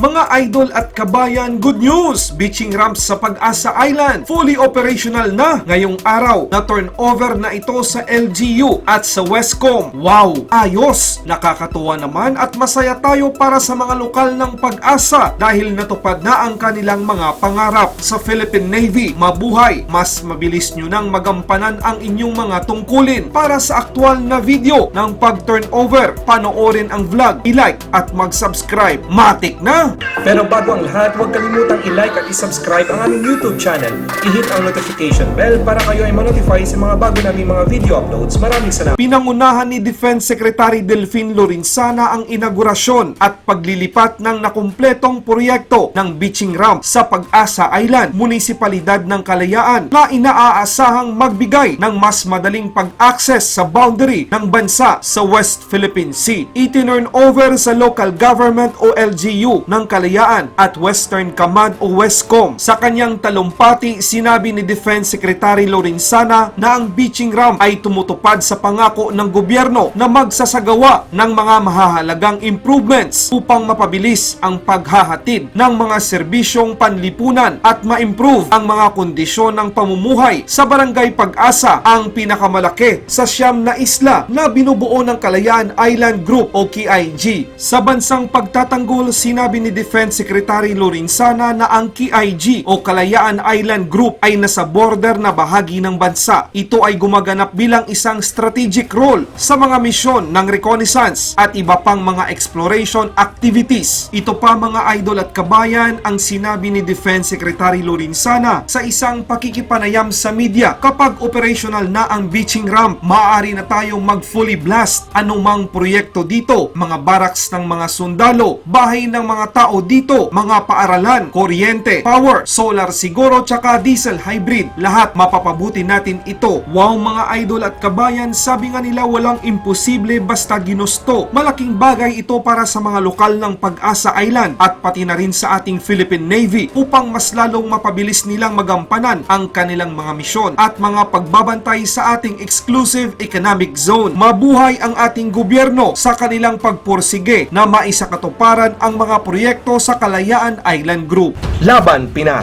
Mga idol at kabayan, good news! Beaching ramps sa Pag-Asa Island, fully operational na ngayong araw. Na-turnover na ito sa LGU at sa Wescom. Wow! Ayos! Nakakatuwa naman at masaya tayo para sa mga lokal ng Pag-Asa dahil natupad na ang kanilang mga pangarap. Sa Philippine Navy, mabuhay! Mas mabilis nyo nang magampanan ang inyong mga tungkulin. Para sa aktual na video ng pag-turnover, panoorin ang vlog, i-like at mag-subscribe. Matik na! Pero bago ang lahat, huwag kalimutang i-like at i-subscribe ang aming YouTube channel. I-hit ang notification bell para kayo ay ma-notify sa mga bago naming mga video uploads. Maraming salamat. Pinangunahan ni Defense Secretary Delfin Lorenzana ang inaugurasyon at paglilipat ng nakumpletong proyekto ng beaching ramp sa Pag-Asa Island, Munisipalidad ng Kalayaan na inaasahang magbigay ng mas madaling pag-access sa boundary ng bansa sa West Philippine Sea. Itinurn over sa local government o LGU ng Kalayaan at Western Command o Wescom. Sa kanyang talumpati, sinabi ni Defense Secretary Lorenzana na ang beaching ramp ay tumutupad sa pangako ng gobyerno na magsasagawa ng mga mahahalagang improvements upang mapabilis ang paghahatid ng mga serbisyong panlipunan at ma-improve ang mga kondisyon ng pamumuhay sa Barangay Pag-Asa, ang pinakamalaki sa 9 na isla na binubuo ng Kalayaan Island Group o KIG. Sa bansang pagtatanggol, sinabi ni Defense Secretary Lorenzana na ang KIG o Kalayaan Island Group ay nasa border na bahagi ng bansa. Ito ay gumaganap bilang isang strategic role sa mga misyon ng reconnaissance at iba pang mga exploration activities. Ito pa mga idol at kabayan ang sinabi ni Defense Secretary Lorenzana sa isang pakikipanayam sa media. Kapag operational na ang beaching ramp, maaari na tayong mag-fully blast anumang proyekto dito, mga barracks ng mga sundalo, bahay ng mga tao dito, mga paaralan, kuryente, power, solar siguro, tsaka diesel hybrid. Lahat mapapabuti natin ito. Wow mga idol at kabayan, sabi nga nila walang imposible basta ginusto. Malaking bagay ito para sa mga lokal ng Pag-Asa Island at pati na rin sa ating Philippine Navy upang mas lalong mapabilis nilang magampanan ang kanilang mga misyon at mga pagbabantay sa ating exclusive economic zone. Mabuhay ang ating gobyerno sa kanilang pagpursige na maisakatuparan ang mga proyekto sa Kalayaan Island Group. Laban Pinas!